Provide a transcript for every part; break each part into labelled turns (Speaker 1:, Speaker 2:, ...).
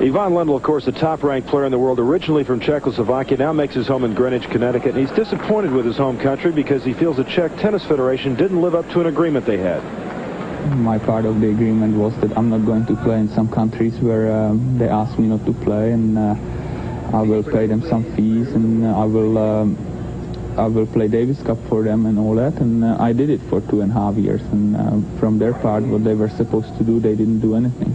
Speaker 1: Ivan Lendl, of course, the top-ranked player in the world, originally from Czechoslovakia, now makes his home in Greenwich, Connecticut, and he's disappointed with his home country because he feels the Czech Tennis Federation didn't live up to an agreement they had.
Speaker 2: My part of the agreement was that I'm not going to play in some countries where they ask me not to play, and I will pay them some fees, and I will play Davis Cup for them and all that, and I did it for 2.5 years, and from their part, what they were supposed to do, they didn't do anything.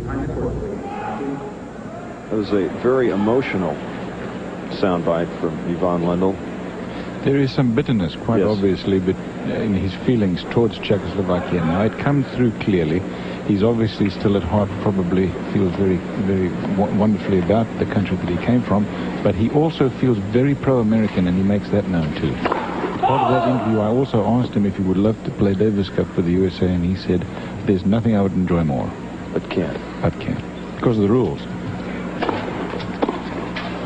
Speaker 1: That was a very emotional soundbite from Ivan Lendl.
Speaker 3: There is some bitterness, quite obviously, but in his feelings towards Czechoslovakia now. It comes through clearly. He's obviously still at heart probably feels very, very wonderfully about the country that he came from, but he also feels very pro-American, and he makes that known too. Part of that interview, I also asked him if he would love to play Davis Cup for the USA, and he said, there's nothing I would enjoy more.
Speaker 1: But can't.
Speaker 3: But can't. Because of the rules.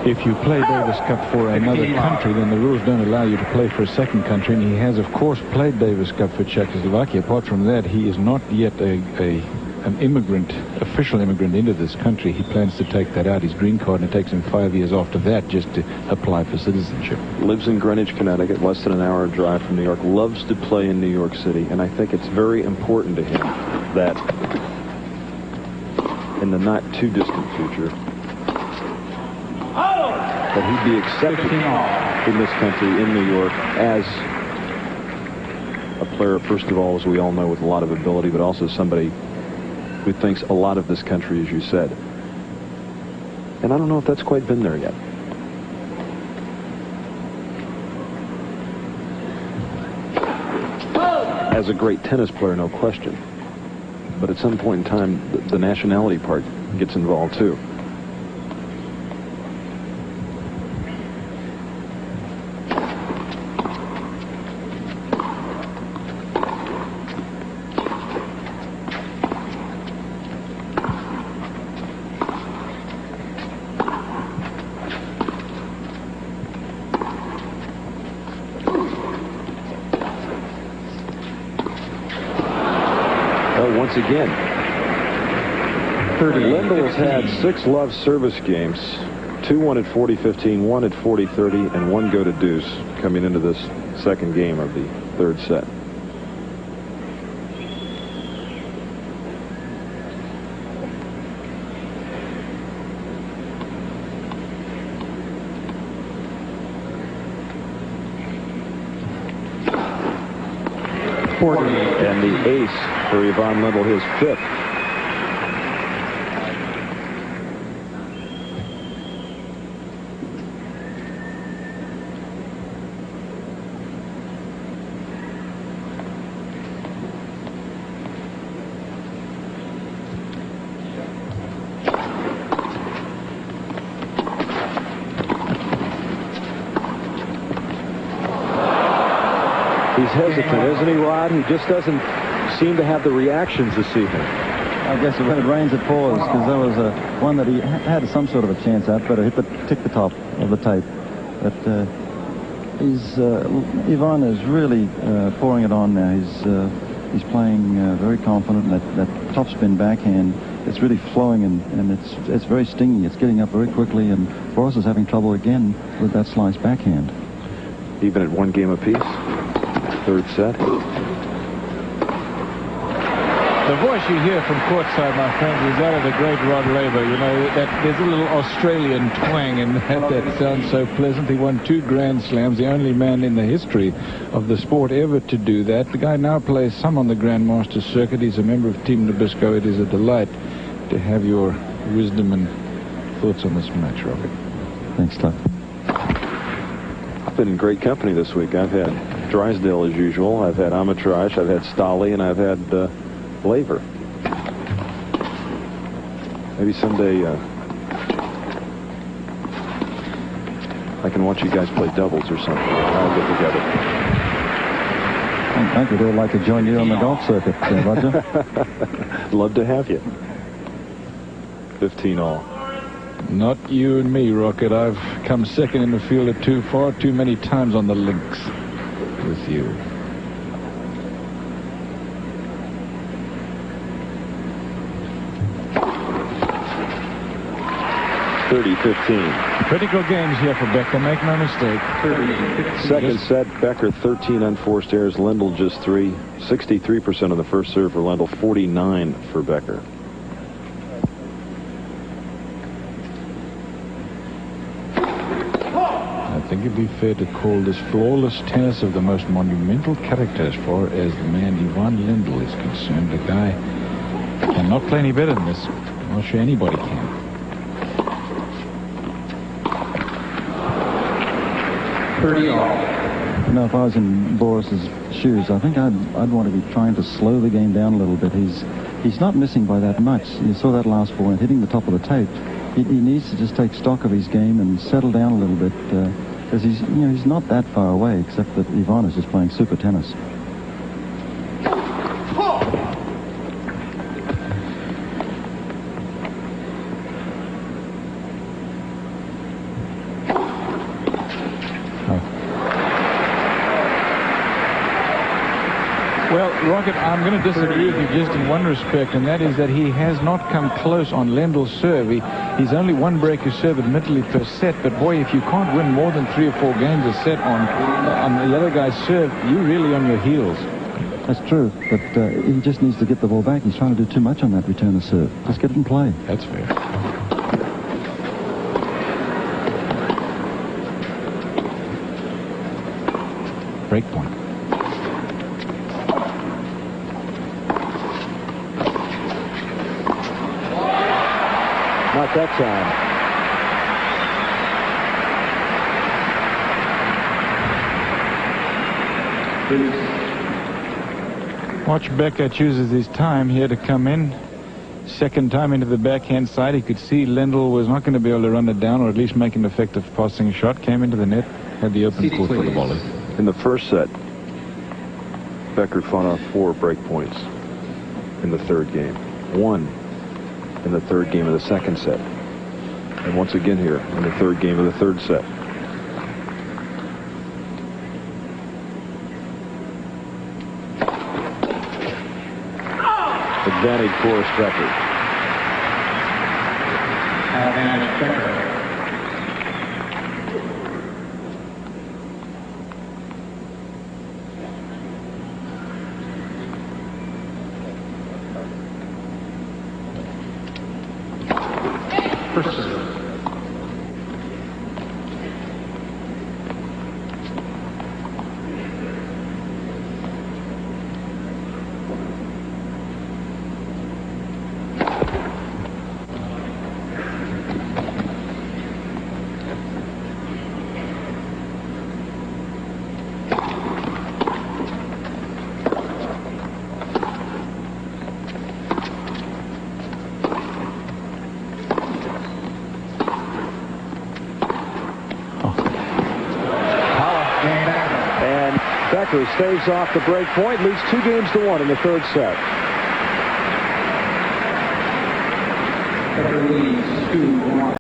Speaker 3: If you play Davis Cup for another country, then the rules don't allow you to play for a second country, and he has, of course, played Davis Cup for Czechoslovakia. Apart from that, he is not yet an immigrant, official immigrant into this country. He plans to take that out, his green card, and it takes him 5 years after that just to apply for citizenship.
Speaker 1: Lives in Greenwich, Connecticut, less than an hour drive from New York, loves to play in New York City, and I think it's very important to him that in the not too distant future, that he'd be accepted in this country, in New York, as a player, first of all, as we all know, with a lot of ability, but also somebody who thinks a lot of this country, as you said. And I don't know if that's quite been there yet. As a great tennis player, no question. But at some point in time, the nationality part gets involved, too. Once again, Lendl has had 6 love service games, 2 won at 40-15, 1 at 40-30, and 1 go to deuce coming into this second game of the third set. And the ace for Ivan Lendl, his 5th. He's hesitant, isn't he, Rod? He just doesn't seem to have the reactions this evening.
Speaker 4: I guess when it rains, it pours, because there was one that he had some sort of a chance at, but it ticked the top of the tape. But Ivan is really pouring it on now. He's playing very confident. That topspin backhand, it's really flowing, and it's very stinging. It's getting up very quickly, and Boris is having trouble again with that slice backhand.
Speaker 1: Even at 1 game apiece. Third set.
Speaker 3: The voice you hear from courtside, my friends, is that of the great Rod Laver. You know, that there's a little Australian twang in that sounds so pleasant. He won 2 Grand Slams, the only man in the history of the sport ever to do that. The guy now plays some on the Grandmaster circuit. He's a member of Team Nabisco. It is a delight to have your wisdom and thoughts on this match, Rocket.
Speaker 4: Thanks, Cliff.
Speaker 1: I've been in great company this week. I've had Drysdale as usual. I've had Amatraj, I've had Stolle, and I've had Laver. Maybe someday I can watch you guys play doubles or something. I'll get together.
Speaker 4: I think we'd all like to join you on the golf circuit, Roger.
Speaker 1: Love to have you. 15 all.
Speaker 3: Not you and me, Rocket. I've come second in the field at far too many times on the links with you.
Speaker 1: 30-15.
Speaker 3: Critical games here for Becker, make no mistake.
Speaker 1: Second set, Becker 13 unforced errors, Lendl just 3. 63% on the first serve for Lendl, 49 for Becker.
Speaker 3: I think it'd be fair to call this flawless tennis of the most monumental character as far as the man Ivan Lendl is concerned. The guy cannot play any better than this. I'm not sure anybody can.
Speaker 4: Now, if I was in Boris's shoes, I think I'd want to be trying to slow the game down a little bit. He's not missing by that much. You saw that last ball and hitting the top of the tape. He needs to just take stock of his game and settle down a little bit, because he's not that far away, except that Ivan is just playing super tennis.
Speaker 3: Well, Rocket, I'm going to disagree with you just in one respect, and that is that he has not come close on Lendl's serve. He's only one breaker serve, admittedly, per set, but boy, if you can't win more than 3 or 4 games a set on the other guy's serve, you're really on your heels.
Speaker 4: That's true, but he just needs to get the ball back. He's trying to do too much on that return of serve. Just get it in play.
Speaker 3: That's fair. Break point.
Speaker 1: Not that time.
Speaker 3: Watch Becker chooses his time here to come in. Second time into the backhand side. He could see Lendl was not going to be able to run it down, or at least make an effective passing shot. Came into the net, had the open court for the volley.
Speaker 1: In the first set, Becker fought off 4 break points in the third game. 1 in the third game of the second set. And once again here in the third game of the third set. Advantage Boris Becker.
Speaker 5: Advantage Becker. First serve.
Speaker 1: Becker stays off the break point, leads 2-1 in the third set.
Speaker 5: Becker leads 2-1.